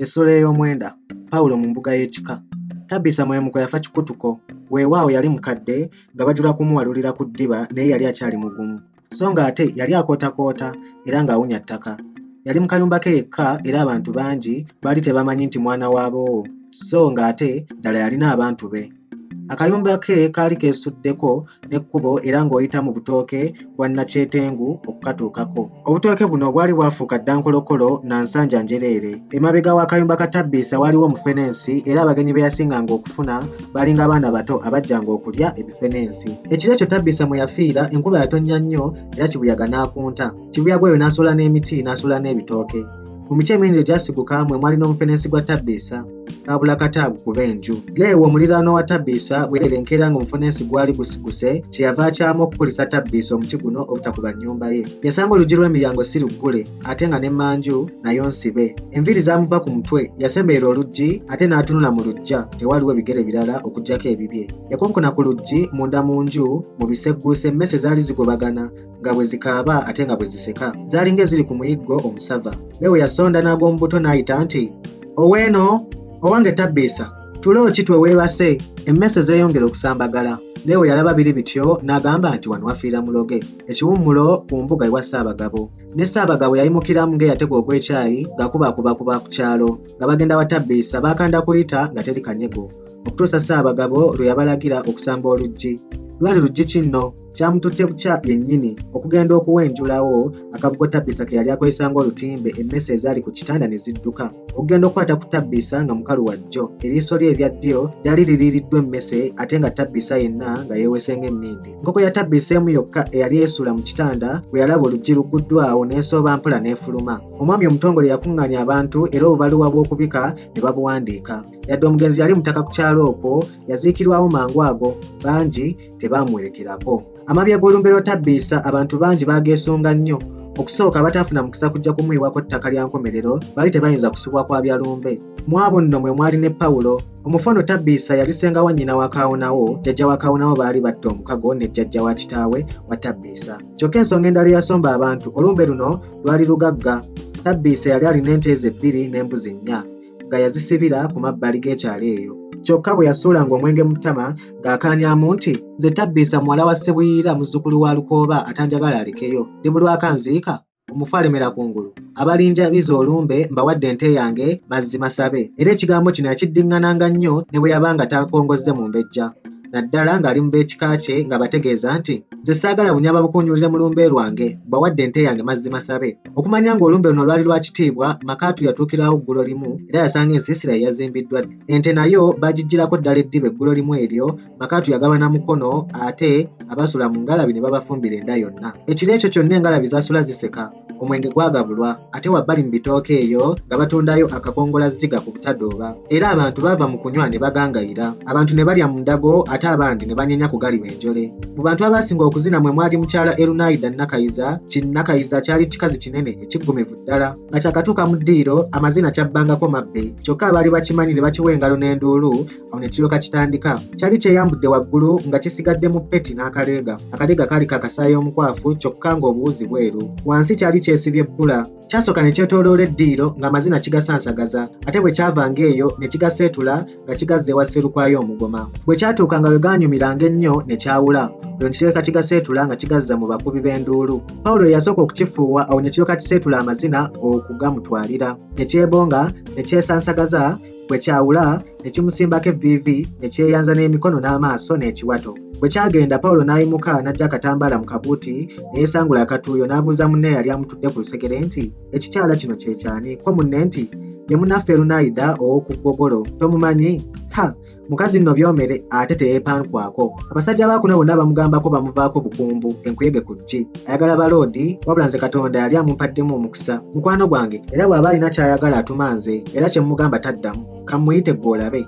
Essula ey'omwenda Pawulo mu mbuga y'ekika. Tabbiisa mwemuko yafa kikutuko. Weewaawo yali mukadde nga bajula kumuwalulira ku ddiba naye yali akyali mugumu. So ng'ate yali akootakoota era ng'awunya ttaka. Yali mu kayumba ke yekka era abantu bangi baali tebamanyi nti mwana waaboowo. So ng'ate ddala yalina abantu be. Akayumba ke kaali keesuddeko n'ekkubo era ng'oyita mu butooke bwa Nakyetengu okukatuukako. Obutooke buno bwali bwafuuka dda nkolokolo na nsanja njereere. Emabega w'akayumba ka Tabbiisa waaliwo omufenensi era abagenyi be yasinganga okufuna baalinga abaana bato abajjanga okulya ebifenensi. Ekiro ekyo Tabbiisa mwe yafiira enkuba yatonnya nnyo era kibuyaga n'akunta. Kibuyaga oyo n'asuula n'emiti n'asuula n'ebitooke. Mu miti emingi egyasiguka mwe mwali n'omufenensi gwa Tabbiisa kaabula kataabu kuba enju. Leewo omuliraano wa Tabbiisa bwe yeerenkera ng'omufenensi gwali gusiguse kyeyava akyamu okukulisa Tabbiisa omuti guno obutakuba nnyumba ye. Yasanga oluggi lw'emiryango si luggule ate nga n'emmanju nayo nsibe. Enviiri zaamuva ku mutwe, yasemberera oluggi ate n'atunula mu luggya tewaaliwo bigere birala okuggyako ebibye. Yakonkona ku luggi munda mu nju mu bisegguusa emmese zaali zigobagana nga bwe zikaaba ate nga bwe ziseka. Zaalinga eziri ku muyiggo omusava. Leewo yasonda n'ag'omu buto n'ayita nti, "Oweeno, owange Tabbiisa, tulo ki twe weebase?" Emmese zeeyongera okusambagala. Leewo yalaba biri bityo n'agamba nti wano wafiira muloge. Ekiwummulo ku mbuga ewa Ssaabagabo. Ne Ssaabagabo yayimukiramu ng'eyatega ogw'ekyayi ng'akubakubakuba ku kyalo. Nga bagenda wa Tabbiisa baakanda kuyita nga teri kanyego. Okutuusa Ssaabagabo lwe yabalagira okusamba oluggi. Lwali luggi kinno kyamututte bukya yennyini okugenda okuwenjulawo akabugo Tabbiisa ke yali akozesa ng'olutimbe emmese ezaali ku kitanda ne zidduka. Okugenda okukwata ku Tabbiisa nga mukalu wa jjo. Eriiso lye erya ddyo lyali liriiriddwa emmese ate nga Tabbiisa yenna nga yeewese ng'emmindi. Enkoko ya Tabbiisa emu yokka eyali esuula mu kitanda bwe yalaba oluggi lugguddwawo n'esooba mpola n'efuluma. Omwami omutongole yakuŋŋaanya abantu era obubaluwa bw'okubika ne babuwandiika. Yadde omugenzi yali mutaka ku kyalo okwo yaziikirwawo mangu ago bangi tebaamuwerekerako. Amabya g'olumbe lwa Tabbiisa abantu bangi baageesunga nnyo. Okusooka abataafuna mukisa kujja kumuyiwako ttaka lya nkomerero baali tebayinza kusubwa kwa byalumbe. Mu abo nno mwe mwali ne Pawulo. Omufono Tabbiisa yali ssenga wa nnyina wa kawunawo, jjajja wa kawunawo baali batta omukago ne jjajja wa kitaawe wa Tabbiisa. Kyokka ensonga endala eyasomba abantu olumbe luno lwali lugagga. Tabbiisa yali alina ente ze 2 n'embuzi 4 nga yazisibira ku mabbali g'ekyalo eyo. Kyokka bwe yasuulanga omwenge mu ttama ng'akaanyamu nti, "Nze Tabbiisa muwala wa Ssebuyira muzzukulu wa Lukooba atanjagala alekeyo. Ndi bulwaka nziika, omufu alemera kungulu. Abalinjabiza olumbe mbawadde ente yange mazzi masabe." Era ekigambo kino yakiddiŋŋananga nnyo ne bwe yabanga takongozze mu mbejja. Naddala ng'ali mu b'ekika kye nga bategeeza nti, "Nze saagala bunyama bukunnyulire mu lumbe lwange, mbawadde ente yange mazzi masabe." Okumanya ng'olumbe luno lwali lwa kitiibwa, Makaatu yatuukirawo ggulo limu era yasanga ensiisira eyazimbiddwa. Ente nayo baagiggyirako ddala eddiba eggulo limu eryo, Makaatu yagabana mukono ate abasula mu ngalabi ne babafumbira enda yonna. Ekiro ekyo kyonna engalabi zaasula ziseka. Omwenge gwagabulwa ate wabbali mu bitooke eyo nga batundayo akakongola zziga ku butadooba. Era abantu baava mu kunywa ne bagangayira. Abantu ne balya mu ndago ate abandi ne banyenya ku galiba enjole. Mu bantu abasinga okuzina mwe mwali mukyala Erunaida Nakayiza. Kinnakayiza kyali kikazi kinene ekiggumivu ddala nga kyakatuuka mu ddiiro amazina kyabbangako mabbe. Kyokka abaali bakimanyi ne bakiwa engalo n'enduulu awo ne kiryoka kitandika. Kyali kyeyambudde waggulu nga kisigadde mu peti n'akaleega. Akaleega kaali kakasaayi omukwafu kyokka ng'obuwuzi bweru. Wansi kyali kyesibye bbula. Kyasooka ne kyetooloola eddiiro ng'amazina kigasansagaza ate bwe kyavanga eyo ne kigaseetula nga kigazza ewa Sserukwayo omugoma. Bwe kyatuuka nga we gaanyumiranga ennyo ne kyawula. Olwo ne kiryoka kigaseetula nga kigazza mu bakubi b'enduulu. Pawulo yasooka okukifuuwa awo ne kiryoka kiseetula amazina okugamutwalira. Ne kyebonga ne kyesansagaza bwe kyawula ne kimusimbako evviivi ne kyeyanza n'emikono n'amaaso n'ekiwato. Bwe kyagenda Pawulo n'ayimuka n'ajja akatambaala mu kabuuti ne yeesangula akatuuyo n'abuuza munne yali amutudde ku lusegere nti, "Ekikyala kino kye kyani?" Ko munne nti, "Ye munnaffe Erunaida ow'oku Ggogolo. Tomumanyi? Ha! Mukazi nno byomere ate teyeepankwako." Abasajja baakuno bonna bamugambako bamuvaako bukumbu enkuyege ku ggi. Ayagala baloodi wabula nze Katonda yali amumpaddemu omukisa. Mukwano gwange era bw'aba alina ky'ayagala atuma nze era kye mugamba taddamu. Kammuyite ggwe olabe.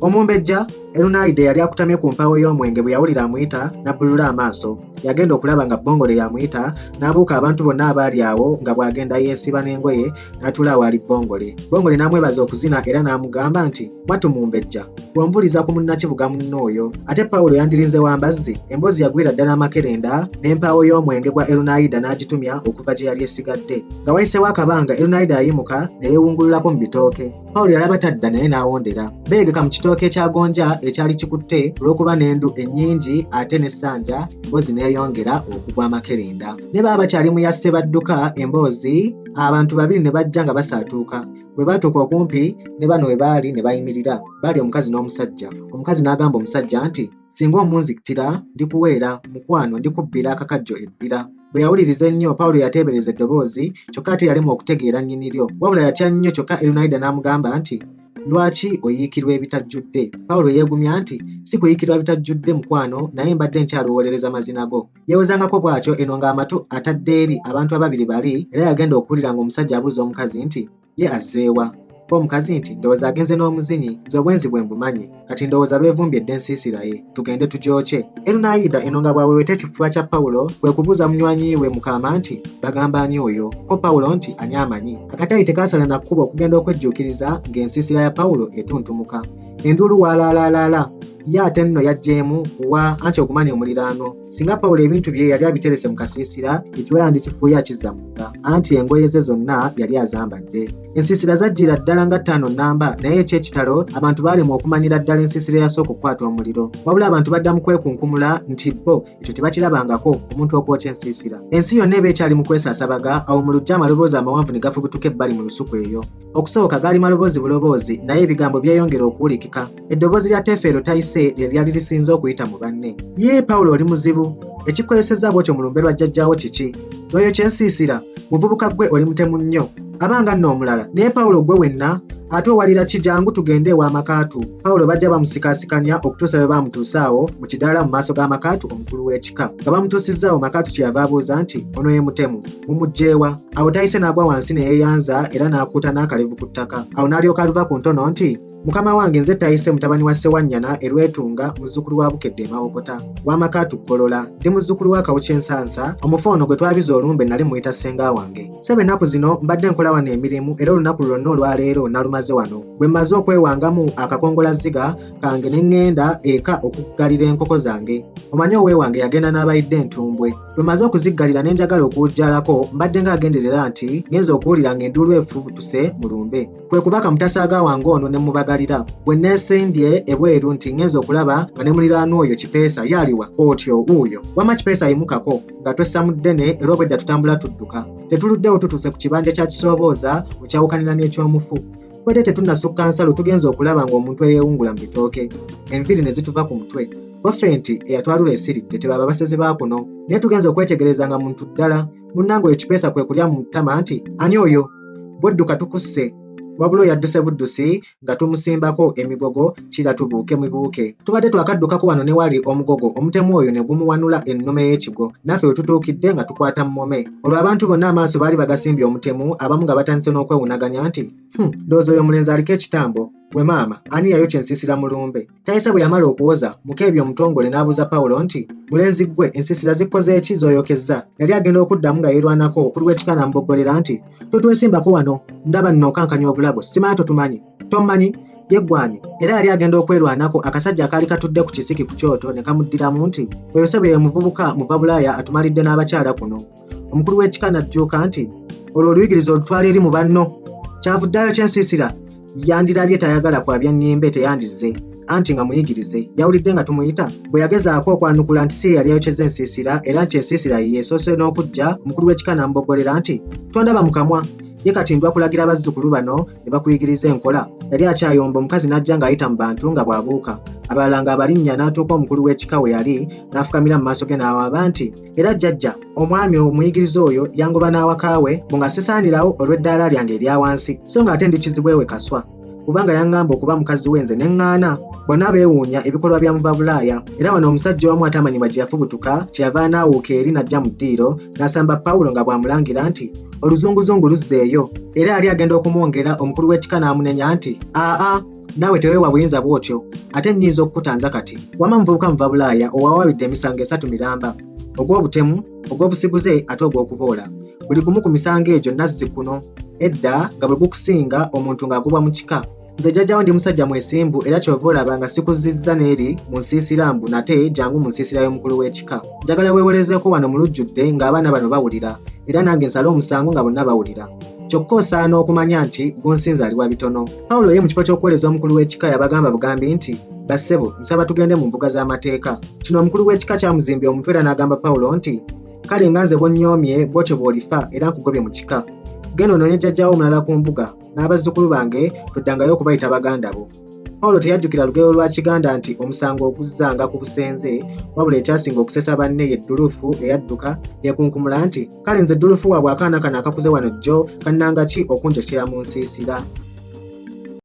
Omumbejja Erunaida yali akutamye ku mpaawo y'omwenge bwe yawulira amuyita n'abbulula amaaso. Yagenda okulaba nga Bbongole yamuyita n'abuuka abantu bonna abaali awo nga bw'agenda yeesiba n'engoye n'atuula awali Bbongole. Bbongole n'amwebaza okuzina era n'amugamba nti mwattu mumbejja bw'ombuliza ku munnakibuga munno oyo. Ate Pawulo yandirinze wambazzi, emboozi yagwira ddala amakerenda n'empaawo y'omwenge gwa Erunaida n'agitumya okuva gye yali esigadde. Nga wayiseewo akabanga Erunaida yayimuka ne yeewungululako mu bitooke. Pawulo yalaba tadda naye n'awondera. Beegeka mu kitooke ekya gonja ekyali kikutte olw'okuba n'endu ennyingi ate n'essanja, emboozi n'eyongera okugwa amakerenda. Ne baba bakyali mu yasse badduka emboozi, abantu babiri ne bajja nga basaatuuka. Bwe baatuuka okumpi ne bano we baali ne bayimirira. Baali omukazi n'omusajja. Omukazi n'agamba omusajja nti singa omunzikitira ndikuweera, mukwano ndikubbira akakajjo ebbira. Bwe yawuliriza ennyo Pawulo yateebereza eddoboozi kyokka ate yalema okutegeera nnyiniryo. Wabula yatya nnyo kyokka Erunaida n'amugamba nti lwaki oyiikirwa ebitajjudde? Pawulo yeegumya nti si kuyiikirwa bitajjudde mukwano, naye mbadde nkyalowolereza mazina go. Yeewozangako bw'atyo eno ng'amatu atadde eri abantu ababiri bali, era yagenda okuwulira ng'omusajja abuuza omukazi nti ye azzeewa? Omukazi nti ndowooza agenze n'omuzinyi, nze obwenzi bwe mbumanyi, kati ndowooza beevumbye dde ensiisira ye, tugende tugyoke. Erunaida eno nga bw'aweweta ekifuba kya Pawulo kwe kubuuza munywanyi we Mukama nti bagamba ani oyo? Ko Pawulo nti ani amanyi. Akatali tekaasala na kkuba okugenda okwejjuukiriza ng'ensiisira ya Pawulo etuntumuka. Enduulu waalaalaalala ye ate nno yajjeemu wa anti ogumanyi omuliraano. Singa Pawulo ebintu bye yali abiterese mu kasiisira, ekiwa yandikifuuye akizza munda, anti engoye ze zonna yali azambadde. Ensiisira zajjira ddala nga 5 nnamba, naye eky'ekitalo abantu baalemwa okumanyira ddala ensiisira eyasooka okukwata omuliro. Wabula abantu badda mu kwekunkumula nti bo ekyo tebakirabangako omuntu okwokya ensiisira. Ensi yonna eba ekyali mu kwesaasabaga, awo mu luggya amaloboozi amawanvu ne gafubutuka ebbali mu lusuku eyo. Okusooka gaali maloboozi buloboozi, naye ebigambo byeyongera okuwulikika. Eddoboozi lya Tefero Tayise lye lyali lisinze okuyita mu banne. Ye Pawulo oli muzibu, ekikukozesezza bw'otyo mu lumbe lwa jjajjaawo kiki? N'oyokya ensiisira, muvubuka gwe oli mutemu nnyo. Abanga nno omulala, naye Pawulo gwe wenna ate owalira kijangu tugende ew'amakaatu. Pawulo bajja bamusikaasikanya okutuusa bwe baamutuusa awo mu kidaala mu maaso g'amakaatu omukulu w'ekika. Nga bamutuusizzaawo makaatu kyeyava abuuza nti ono ye mutemu, mumuggyeewa? Awo Tayise n'agwa wansi ne yeeyanza era n'akuuta n'akalevu ku ttaka. Awo n'alyoka aluva ku ntono nti mukama wange nze Tayise mutabani wa Ssewanyana Erwetunga muzzukulu wa Bukedde Emawokota w'amakaatu Ggolola, ndi muzzukulu wa Kawuki Ensansa, omufu ono gwe twabiza olumbe nali muyita ssenga wange. Ssebe ennaku zino mbadde nkola wano emirimu era olunaku lwonna olwaleero nalumaze wano. Bwe mmaze okwewangamu akakongolazziga kange ne ŋŋenda eka okuggalira enkoko zange. Omanyi owe wange yagenda n'abayidde entumbwe. Bwe mmaze okuziggalira ne njagala okuwujjalako, mbadde ng'agenderera nti ngenza okuwulira ng'enduulu efubutuse mu lumbe. Kwe kubaka mutasaaga wange ono ne mubagalira. Bwe neesimbye ebweru nti ngenza okulaba nga ne muliraano oyo Kipeesa yaliwa otyo wuuyo. Wamma Kipeesa ayimukako nga twessa mu ddene era obwedda tutambula tudduka. Tetuluddewo tutuuse ku kibanja kya kisoobooza okyawukanira n'ekyomufu. Bwedde tetunnasukka nsalo tugenza okulaba ng'omuntu eyeewungula mu bitooke. Enviiri ne zituva ku mutwe. Waffe nti eyatwalula esiridde tebaba basezi ba kuno. Naye tugenza okwetegereza nga muntu ddala. Munnange oyo Kipeesa kwe kulya mu ttama nti ani oyo? Bwedduka tukusse. Wabula yadduse buddusi nga tumusimbako emigogo kira tubuuke mibuuke. Tubadde twakaddukako wano ne wali omugogo omutemu oyo ne gumuwanula ennume y'ekigo. Naffe we tutuukidde nga tukwata mmome. Olwo abantu bonna amaaso baali bagasimbye omutemu, abamu nga batandise n'okwewunaganya nti ndowooza oyo omulenzi aliko ekitambo. Gwe maama ani yayokya ensiisira mu lumbe? Tayise bwe yamala okuwoza mukeebi omutongole n'abuuza Pawulo nti mulenzi gwe ensiisira zikoze eki z'oyokezza? Yali agenda okuddamu nga yeerwanako okulu w'ekika n'amuboggolera nti totwesimbako wano, ndaba nno okankanya obulago, simanyi totumanyi. Tommanyi yeggwani. Era yali agenda okwerwanako akasajja akaali katudde ku kisiki ku kyoto ne kamuddiramu nti oyo ssebe ye muvubuka muva Bulaaya atumalidde n'abakyala kuno. Omukulu w'ekika n'ajjuuka nti olwo oluyigiriza olutwala eri mu banno. Kyavuddayo ky'ensiisira yandirabye tayagala kwabya nnyimbe teyandizze anti nga muyigirize. Yawulidde nga tumuyita bwe yagezaako okwanukula nti si yali ayokyeza ensiisira era nti ensiisira ye yeesoose n'okujja. Omukulu w'ekika n'amuboggolera nti tondaba mu kamwa. Ye kati ndwa kulagira abazzukulu bano ne bakuyigiriza enkola. Yali akyayomba omukazi n'ajja ng'ayita mu bantu nga bw'abuuka. Abalala ng'abalinnya n'atuuka omukulu w'ekika we yali n'afukamira mu maaso ge n'awaaba nti era jjajja omwami omuyigiriza oyo yangoba n'awaka we ngo nga sisaanirawo olw'eddaala lyange erya wansi, so ng'ate ndi kizibwe we kaswa. kubanga yaŋŋamba okuba mukazi w'enze ne ŋŋaana. Bonna beewuunya ebikolwa bya muvabulaaya era wano omusajja omu atamanyibwa gye yafubutuka kyeyava n'awuuka eri n'ajja mu ddiiro n'asamba Pawulo nga bw'amulangira nti oluzunguzungu luzzeeyo, era yali agenda okumwongera. Omukulu w'ekika n'amunenya nti aa naawe teweewa buyinza bw'otyo, ate nnyinza okukutanza kati. Wamma muvubuka muvabulaaya owawabidde emisango 3 miramba, ogw'obutemu, ogw'obusiguze ate ogw'okuboola. Buli gumu ku misango egyo nazzi kuno. Edda nga bwe gukusinga omuntu ng'agubwa mu kika. Nze jjajjawo ndi musajja mwesimbu era kyova olaba nga sikuzizza n'eri mu nsiisira mbu nate jangu mu nsiisira y'omukulu w'ekika. Njagala weewolezeeko wano mu lujjudde ng'abaana bano bawulira era nange nsale omusango nga bonna bawulira. Kyokka osaana okumanya nti gonsinza ali wa bitono. Pawulo ye mu kifo ky'okuweereza omukulu w'ekika yabagamba bugambi nti bassebo nsaba tugende mu mbuga z'amateeka. Kino omukulu w'ekika kyamuzimbye omutwe era n'agamba Pawulo nti kale nga nze bw'onnyoomye bw'otyo bw'olifa era nkugobye mu kika. Genda onoonye jjajjaawo omulala ku mbuga n'abazzukulu bange toddangayo okubayita baganda bo. Pawulo teyajjukira lugero lwa Kiganda nti omusango oguzzanga ku busenze, wabula ekyasinga okusesa banne ye ddulufu eyadduka yekunkumula nti kale nze ddulufu waabwe akaana kano akakuze wano jjo kannanga ki okunjokera mu nsiisira.